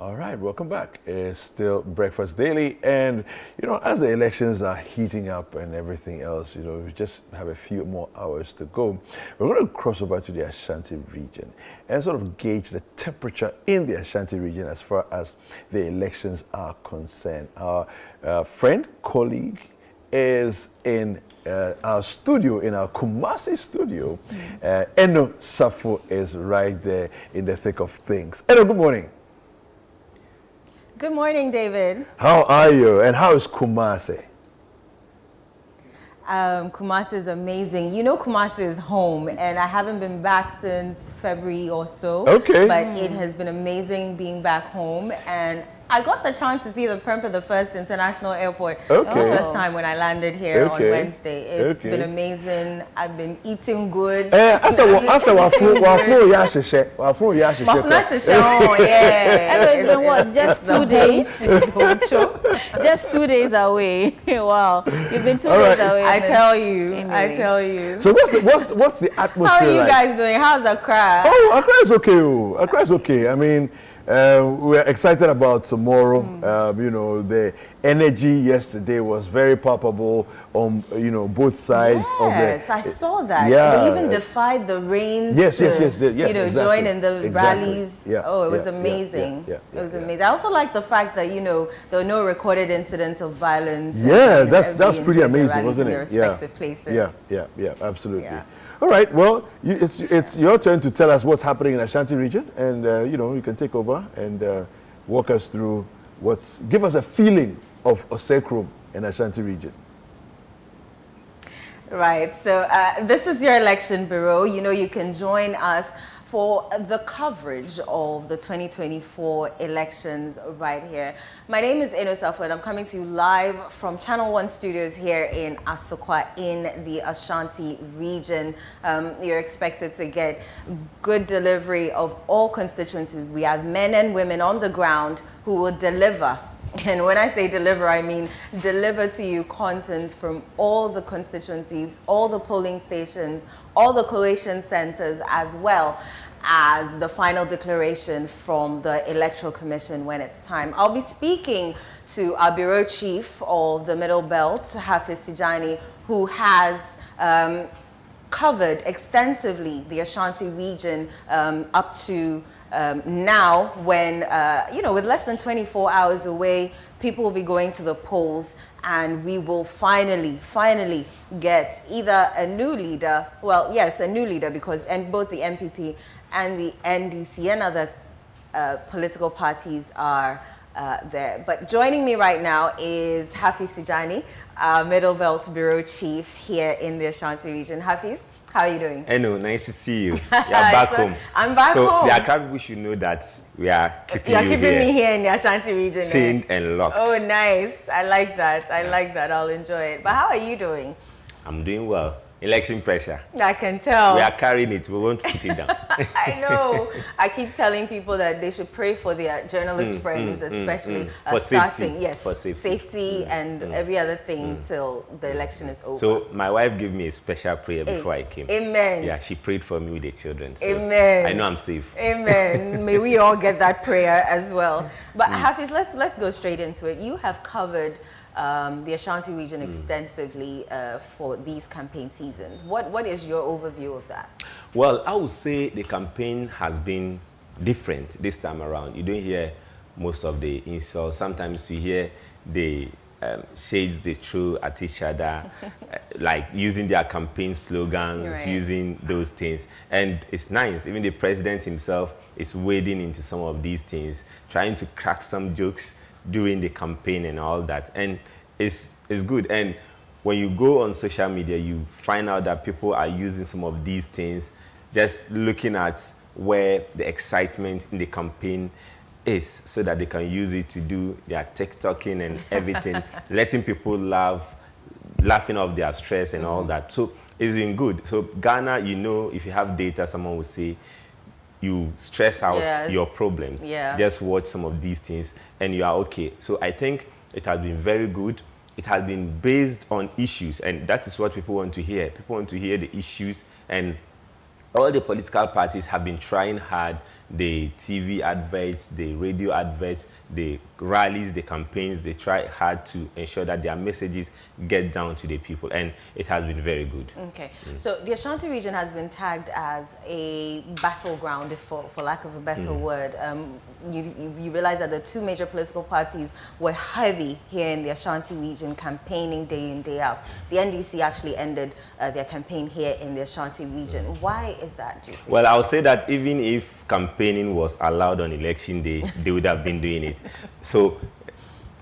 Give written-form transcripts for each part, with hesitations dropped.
All right, welcome back. It's still Breakfast Daily, and as the elections are heating up and everything else, we just have a few more hours to go. We're going to cross over to the Ashanti region and sort of gauge the temperature in the Ashanti region as far as the elections are concerned. Our friend, colleague, is in our studio, in our Kumasi studio. Eno Safo is right there in the thick of things. Eno, good morning. Good morning, David. How are you? And how is Kumasi? Kumasi is amazing. Kumasi is home, and I haven't been back since February or so. Okay. But it has been amazing being back home, and I got the chance to see the Prempeh the First International Airport for the first time when I landed here on Wednesday. It's been amazing. I've been eating good. Yeah. And it's been what? Just 2 days? Just 2 days away. Wow. You've been 2 days away. I tell you. So what's the atmosphere How are you like? guys doing? How's Accra? Oh, Accra is okay. Accra is okay. I mean, we're excited about tomorrow. The energy yesterday was very palpable on both sides of the. Yes, I saw that. Yeah. They even defied the rains. Yes. Exactly. Join in the rallies. Yeah. Oh, it was amazing. It was amazing. I also like the fact that there were no recorded incidents of violence. Yeah, that's pretty amazing, wasn't it? In their respective places. Yeah, absolutely. Yeah. All right, well, it's your turn to tell us what's happening in Ashanti region, and you can take over and walk us through give us a feeling of Osekrom in Ashanti region. Right, so this is your election bureau. You can join us for the coverage of the 2024 elections right here. My name is Eno Safo, and I'm coming to you live from ChannelOne studios here in Asokwa in the Ashanti region. You're expected to get good delivery of all constituencies. We have men and women on the ground who will deliver. And when I say deliver, I mean deliver to you content from all the constituencies, all the polling stations, all the collation centers, as well as the final declaration from the Electoral Commission when it's time. I'll be speaking to our Bureau Chief of the Middle Belt, Hafiz Tijani, who has covered extensively the Ashanti region up to now, when, with less than 24 hours away, people will be going to the polls, and we will finally get either a new leader, well, yes, a new leader, because both the NPP and the NDC and other political parties are there. But joining me right now is Hafiz Tijani, Middle Belt Bureau Chief here in the Ashanti region. Hafiz, how are you doing? Eno, nice to see you. You're back home. I'm back home. So the Accra people should know that we are keeping You're keeping me here in the Ashanti region. Chained and locked. Oh, nice. I like that. I like that. I'll enjoy it. But how are you doing? I'm doing well. Election pressure. I can tell. We are carrying it. We won't put it down. I know. I keep telling people that they should pray for their journalist friends, especially for starting, safety. For safety and every other thing till the election is over. So my wife gave me a special prayer before I came. Amen. Yeah, she prayed for me with the children. So Amen. I know I'm safe. Amen. May we all get that prayer as well. But Hafiz, let's go straight into it. You have covered the Ashanti region extensively for these campaign seasons. What is your overview of that? Well, I would say the campaign has been different this time around. You don't hear most of the insults. Sometimes you hear the shades they throw at each other, like using their campaign slogans, using those things. And it's nice. Even the president himself is wading into some of these things, trying to crack some jokes during the campaign and all that, and it's good. And when you go on social media, you find out that people are using some of these things, just looking at where the excitement in the campaign is, so that they can use it to do their TikToking and everything, letting people laughing off their stress and all that. So it's been good. So Ghana, if you have data, someone will say, you stress out your problems. Just watch some of these things and you are okay. So I think it has been very good. It has been based on issues, and that is what people want to hear. People want to hear the issues, and all the political parties have been trying hard the TV adverts, the radio adverts, the rallies, the campaigns. They try hard to ensure that their messages get down to the people, and it has been very good. Okay, so the Ashanti region has been tagged as a battleground, for lack of a better word. You realize that the two major political parties were heavy here in the Ashanti region, campaigning day in, day out. The NDC actually ended their campaign here in the Ashanti region. Why is that, do you think? Well, I'll say that even if campaigning was allowed on election day, they would have been doing it. So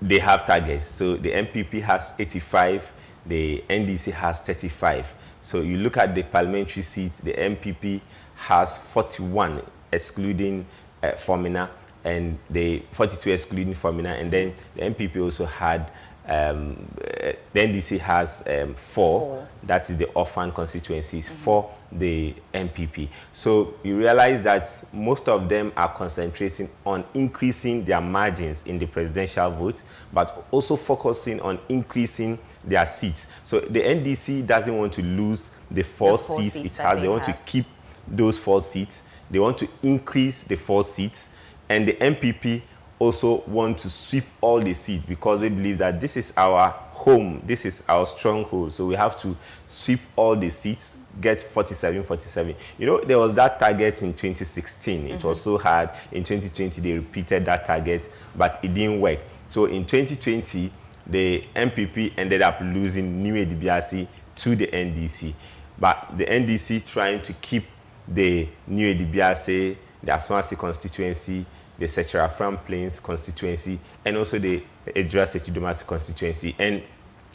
they have targets. So the NPP has 85, the NDC has 35. So you look at the parliamentary seats, the NPP has 41, excluding Formina, and the 42 excluding Formina, and then the NPP also had the NDC has 4. That is the orphan constituencies for the NPP. So you realize that most of them are concentrating on increasing their margins in the presidential votes, but also focusing on increasing their seats. So the NDC doesn't want to lose the four seats it has. They want to keep those 4 seats. They want to increase the 4 seats, and the NPP also want to sweep all the seats because they believe that this is our home, this is our stronghold. So we have to sweep all the seats, get 47, 47. You know, there was that target in 2016. It was so hard. In 2020, they repeated that target, but it didn't work. So in 2020, the NPP ended up losing New Edibiasi to the NDC. But the NDC trying to keep the New Edibiasi, the Aswansi constituency, the Sechara-Fram Plains constituency, and also the Edra-Sechidomasi constituency. And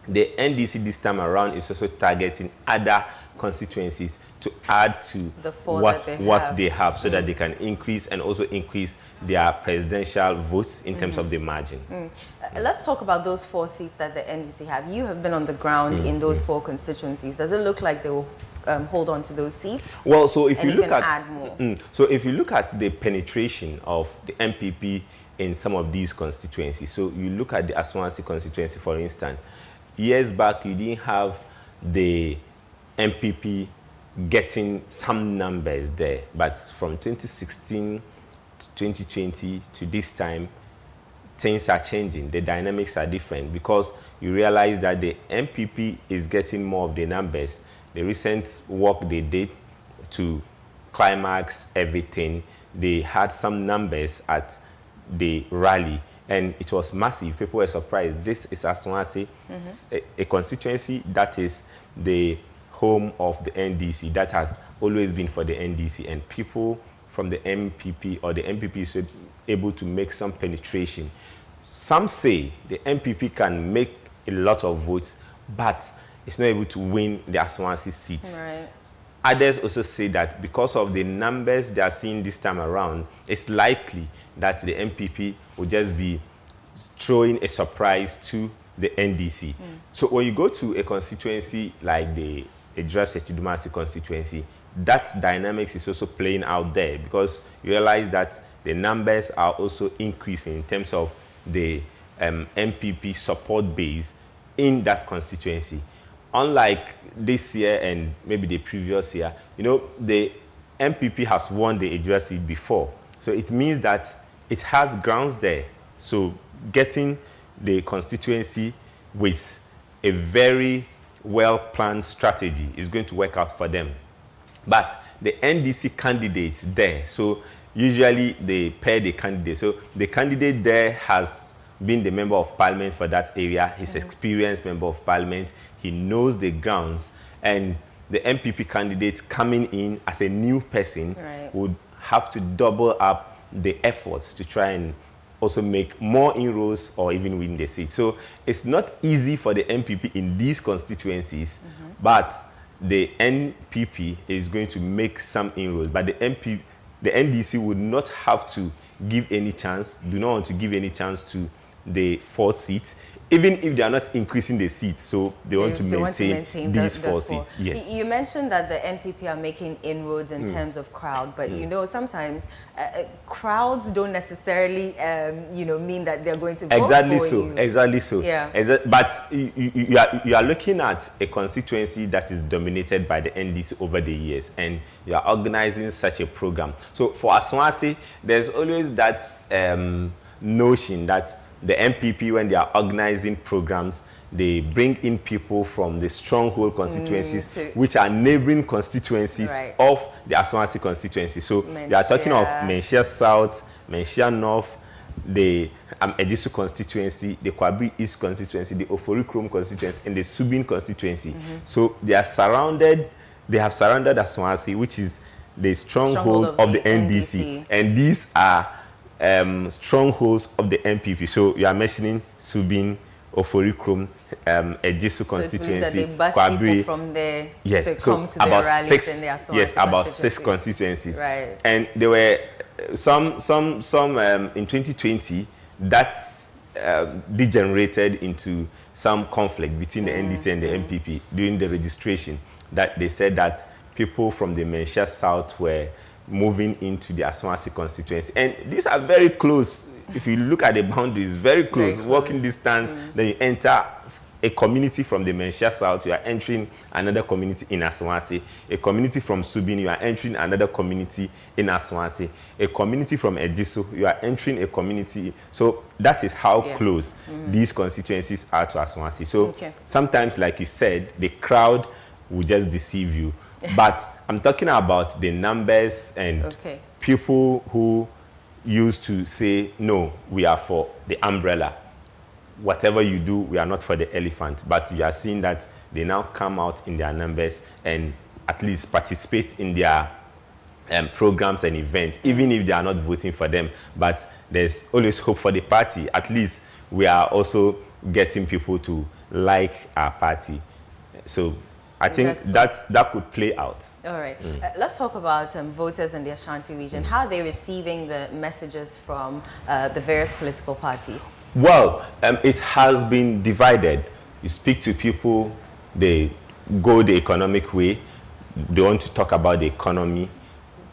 the NDC this time around is also targeting other constituencies to add to what they have so that they can increase and also increase their presidential votes in terms of the margin. Let's talk about those 4 seats that the NDC have. You have been on the ground in those 4 constituencies. Does it look like they will hold on to those seats? Well, so if you look at add more. So if you look at the penetration of the NPP in some of these constituencies, so you look at the Aswansi constituency, for instance, years back you didn't have the NPP getting some numbers there, but from 2016 to 2020 to this time, things are changing. The dynamics are different because you realize that the NPP is getting more of the numbers. The recent work they did to climax everything, they had some numbers at the rally, and it was massive. People were surprised. This is Aswansi, a constituency that is the home of the NDC, that has always been for the NDC, and people from the NPP or the NPP is able to make some penetration. Some say the NPP can make a lot of votes, but it's not able to win the Aswansi seats. Right. Others also say that because of the numbers they are seeing this time around, it's likely that the NPP will just be throwing a surprise to the NDC. So when you go to a constituency like the Edra-Sechidomasi constituency, that dynamics is also playing out there because you realize that the numbers are also increasing in terms of the NPP support base in that constituency. Unlike this year and maybe the previous year, you know, the NPP has won the Edra seat before. So it means that it has grounds there. So getting the constituency with a very well-planned strategy is going to work out for them. But the NDC candidates there, so usually they pair the candidate. So the candidate there has been the member of parliament for that area. He's experienced member of parliament. He knows the grounds. And the NPP candidate coming in as a new person would have to double up the efforts to try and also make more inroads or even win the seat. So it's not easy for the NPP in these constituencies, but the NPP is going to make some inroads. But the NDC would not have to give any chance, do not want to give any chance to the 4 seats. even if they are not increasing the seats, so they want to maintain these the 4 seats. Yes. You mentioned that the NPP are making inroads in terms of crowd, but you know, sometimes crowds don't necessarily, you know, mean that they're going to vote for you. Exactly so. Yeah. But you are looking at a constituency that is dominated by the NDC over the years, and you are organizing such a program. So for Ashanti, there's always that notion that the NPP, when they are organizing programs, they bring in people from the stronghold constituencies, which are neighboring constituencies of the Ashanti constituency. So we are talking of Menchia South, Menchia North, the Ejisu constituency, the Kwabri East constituency, the Ofori Krom constituency, and the Subin constituency. So they have surrounded Ashanti, which is the stronghold of the NDC. And these are strongholds of the NPP. So you are mentioning Subin, Ofori Krom, Ejisu constituency, Kwabri. From there to come to about their rallies 6, in their yes, about 6 constituencies. Right. And there were some in 2020 that's degenerated into some conflict between the NDC and the NPP during the registration, that they said that people from the Menchia South were moving into the Ashanti constituency. And these are very close. If you look at the boundaries, very close. Walking distance, then you enter a community from the Menchia South, you are entering another community in Ashanti. A community from Subin, you are entering another community in Ashanti. A community from Ejisu, you are entering a community. So that is how close these constituencies are to Ashanti. So sometimes, like you said, the crowd will just deceive you. But I'm talking about the numbers and people who used to say, no, we are for the umbrella. Whatever you do, we are not for the elephant. But you are seeing that they now come out in their numbers and at least participate in their programs and events, even if they are not voting for them. But there's always hope for the party. At least we are also getting people to like our party. So I think that could play out. All right. Let's talk about voters in the Ashanti region. How are they receiving the messages from the various political parties? Well, it has been divided. You speak to people, they go the economic way. They want to talk about the economy.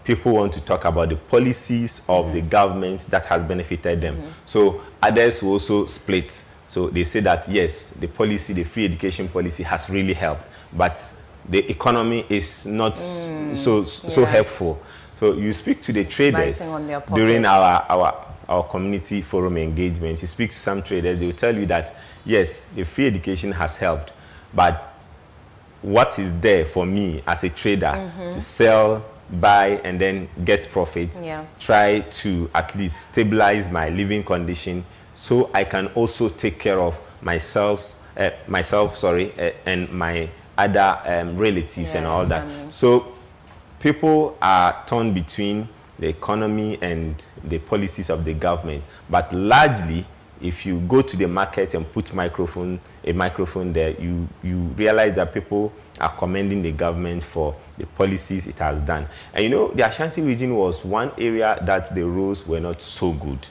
People want to talk about the policies of the government that has benefited them. So others will also split. So they say that, yes, the policy, the free education policy has really helped, but the economy is not so helpful. So you speak to the traders during our community forum engagement. You speak to some traders, they will tell you that, yes, the free education has helped, but what is there for me as a trader to sell, buy, and then get profit, try to at least stabilize my living condition so I can also take care of myself, and my other relatives and all that. So people are torn between the economy and the policies of the government. But largely, if you go to the market and put a microphone there, you realize that people are commending the government for the policies it has done. And you know, the Ashanti region was one area that the roads were not so good.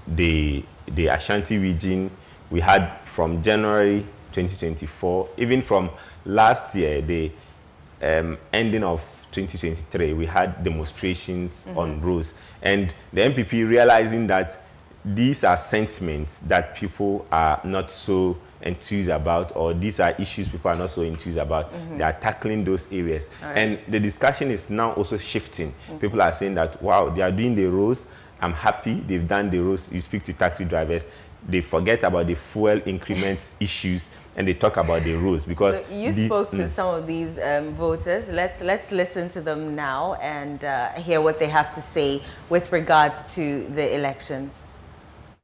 The Ashanti region, we had from January 2024, even from last year, the ending of 2023, we had demonstrations on roads. And the NPP realizing that these are sentiments that people are not so enthused about, or these are issues people are not so enthused about, they are tackling those areas. And the discussion is now also shifting. People are saying that, wow, they are doing the roads. I'm happy they've done the roads. You speak to taxi drivers, they forget about the fuel increments issues, and they talk about the roads. Because so you spoke to some of these voters. Let's listen to them now and hear what they have to say with regards to the elections.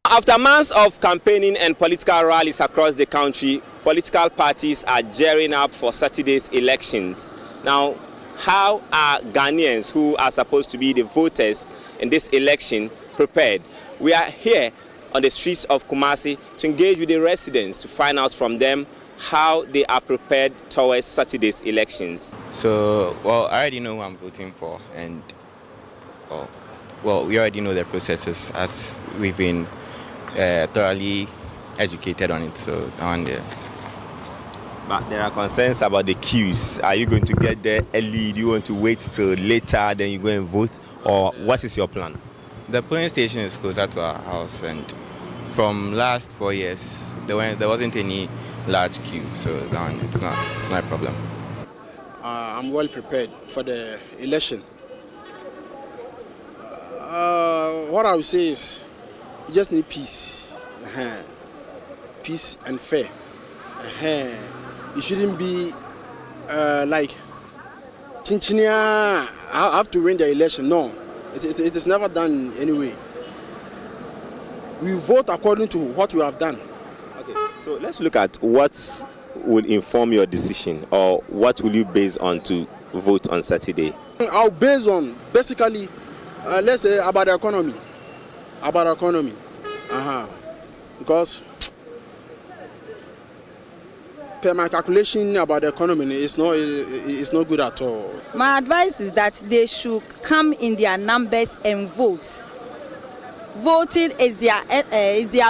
After months of campaigning and political rallies across the country, political parties are gearing up for Saturday's elections. Now, how are Ghanaians who are supposed to be the voters in this election prepared? We are here on the streets of Kumasi to engage with the residents to find out from them how they are prepared towards Saturday's elections. So, well, I already know who I'm voting for, and well, we already know the processes as we've been thoroughly educated on it. So that one there. But there are concerns about the queues. Are you going to get there early? Do you want to wait till later, then you go and vote? Or what is your plan? The polling station is closer to our house, and from last 4 years, there wasn't any large queue, so that one, it's not a problem. I'm well prepared for the election. What I would say is, we just need peace. Peace and fair. It shouldn't be like Chinchinia, I have to win the election. No, it is never done anyway. We vote according to what you have done. Okay, so let's look at what will inform your decision, or what will you base on to vote on Saturday? I'll base on basically, let's say about the economy. Because per my calculation about the economy, it's not good at all. My advice is that they should come in their numbers and vote. Voting is their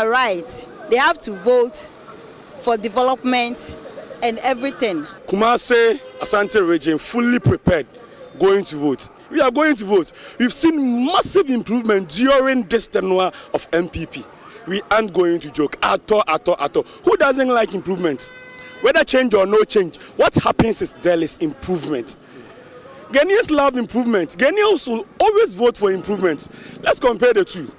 right. They have to vote for development and everything. Kumasi, Ashanti region fully prepared, going to vote. We are going to vote. We've seen massive improvement during this tenure of NPP. We aren't going to joke at all. Who doesn't like improvement? Whether change or no change, what happens is there is improvement. Ghanaians love improvement. Ghanaians will always vote for improvement. Let's compare the two.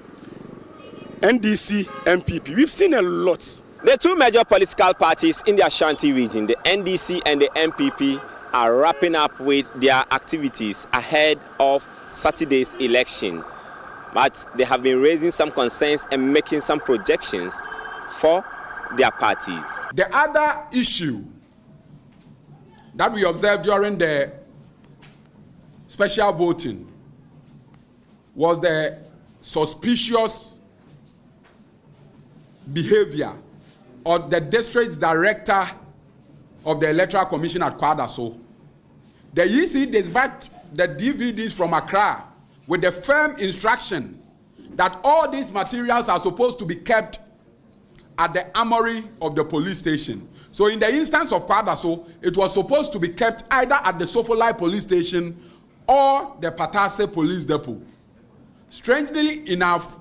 NDC, NPP. We've seen a lot. The two major political parties in the Ashanti region, the NDC and the NPP, are wrapping up with their activities ahead of Saturday's election. But they have been raising some concerns and making some projections for their parties. The other issue that we observed during the special voting was the suspicious behavior of the district director of the Electoral Commission at Kwadaso. The EC dispatched the DVDs from Accra with the firm instruction that all these materials are supposed to be kept at the armory of the police station. So in the instance of Kwadaso, it was supposed to be kept either at the Sofolai police station or the Patase police depot. Strangely enough,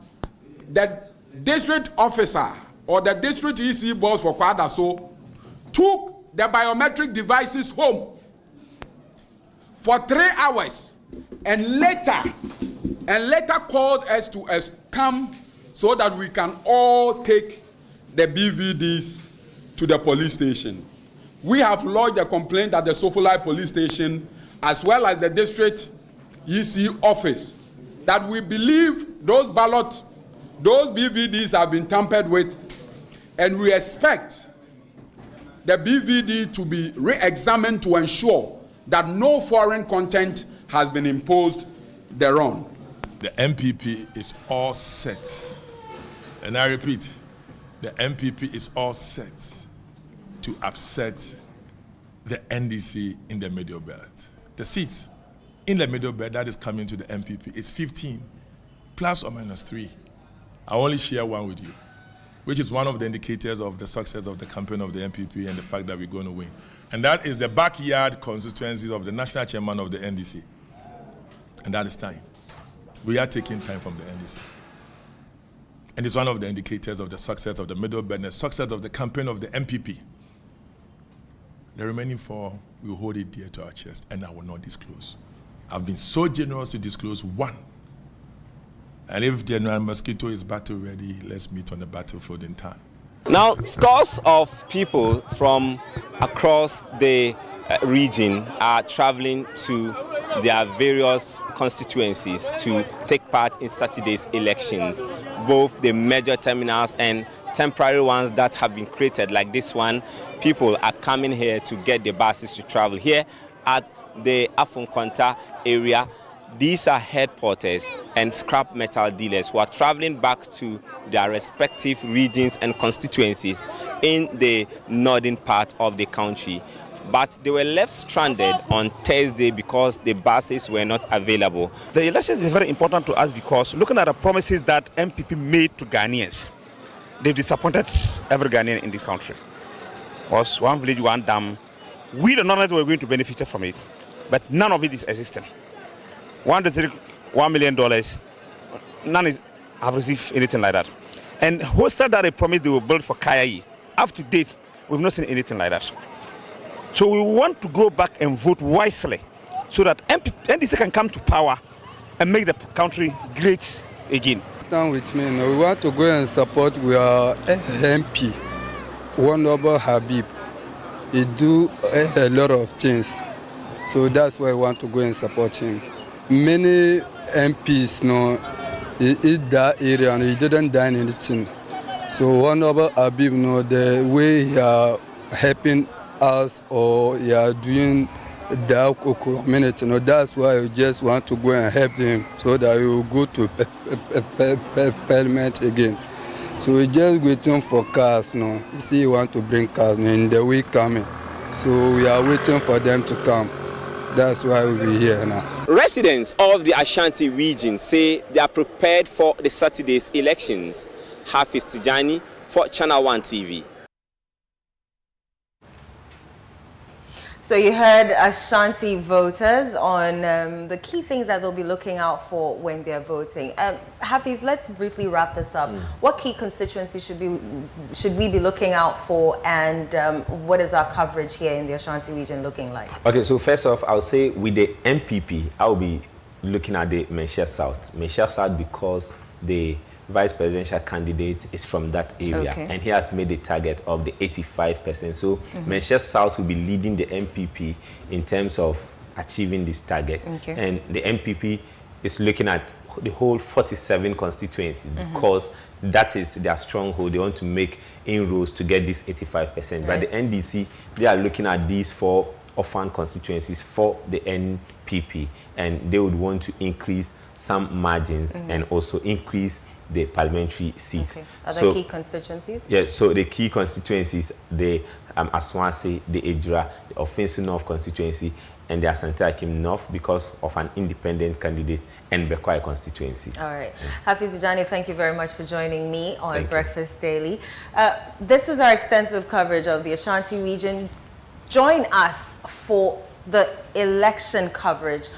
the district officer or the district EC boss for Kwadaso took the biometric devices home for 3 hours and later called us to come so that we can all take the BVDs to the police station. We have lodged a complaint at the Sofolai police station as well as the district EC office that we believe those ballots, those BVDs have been tampered with, and we expect the BVD to be re-examined to ensure that no foreign content has been imposed thereon. The NPP is all set, and I repeat, the NPP is all set to upset the NDC in the middle belt. The seats in the middle belt that is coming to the NPP is 15, plus or minus 3. I only share one with you, which is one of the indicators of the success of the campaign of the NPP and the fact that we're going to win. And that is the backyard constituencies of the national chairman of the NDC. And that is time. We are taking time from the NDC. And it's one of the indicators of the success of the middle belt and the success of the campaign of the NPP. The remaining 4, we will hold it dear to our chest, and I will not disclose. I've been so generous to disclose 1. And if General Mosquito is battle ready, let's meet on the battlefield in time. Now, scores of people from across the region are traveling to their various constituencies to take part in Saturday's elections, both the major terminals and temporary ones that have been created like this one. People are coming here to get the buses to travel here at the Afunkwanta area. These are headquarters and scrap metal dealers who are traveling back to their respective regions and constituencies in the northern part of the country. But they were left stranded on Thursday because the buses were not available. The election is very important to us because looking at the promises that NPP made to Ghanaians, they've disappointed every Ghanaian in this country. Was one village, one dam. We don't know that we're going to benefit from it, but none of it is existing. $1 million, none have received anything like that. And hosted that they promised they will build for Kayai. Up to date, we've not seen anything like that. So we want to go back and vote wisely so that NDC can come to power and make the country great again. Down with me, we want to go and support our MP, Honorable Habib. He do a lot of things, so that's why I want to go and support him. Many MPs, in that area and he didn't done anything. So Honorable Habib, the way he are helping us or he are doing the community, that's why I just want to go and help him so that he will go to parliament again. So we just waiting for cars now. You see, he want to bring cars in the week coming. So we are waiting for them to come. That's why we're here now. Residents of the Ashanti region say they are prepared for the Saturday's elections. Hafiz Tijani for ChannelOne TV. So you heard Ashanti voters on the key things that they'll be looking out for when they're voting. Hafiz, let's briefly wrap this up. What key constituencies should we be looking out for, and what is our coverage here in the Ashanti region looking like? Okay, so first off, I'll say with the NPP, I'll be looking at the Menchia South. Menchia South because the vice presidential candidate is from that area, and he has made the target of the 85%. So Menchia South will be leading the NPP in terms of achieving this target. And the NPP is looking at the whole 47 constituencies because that is their stronghold. They want to make inroads to get this 85%. But the NDC, they are looking at these 4 orphan constituencies for the NPP, and they would want to increase some margins and also increase the parliamentary seats. Other key constituencies? Yeah, so the key constituencies, the Aswansi, the Ejura, the Offensive North constituency, and the Asante Akim North because of an independent candidate, and Bekwai constituencies. All right. Hafiz Tijani, thank you very much for joining me on Breakfast Daily. This is our extensive coverage of the Ashanti region. Join us for the election coverage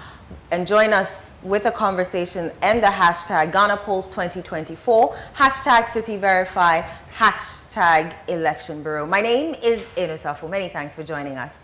and join us with a conversation and the hashtag Ghana Polls 2024, hashtag City Verify, hashtag Election Bureau. My name is Eno Safo. Many thanks for joining us.